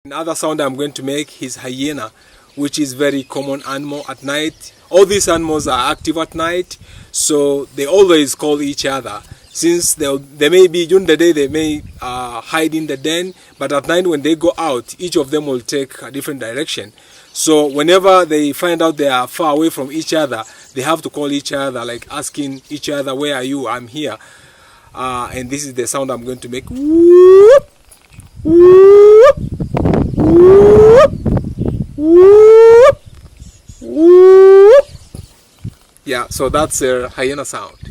Another sound I'm going to make is hyena, which is very common animal at night. All these animals are active at night, so they always call each other. Since they may be during the day, they may hide in the den, but at night when they go out, each of them will take a different direction. So whenever they find out they are far away from each other, they have to call each other, like asking each other, "Where are you? I'm here." And this is the sound I'm going to make. Whoop, whoop, whoop, whoop, whoop. Yeah, so that's a hyena sound.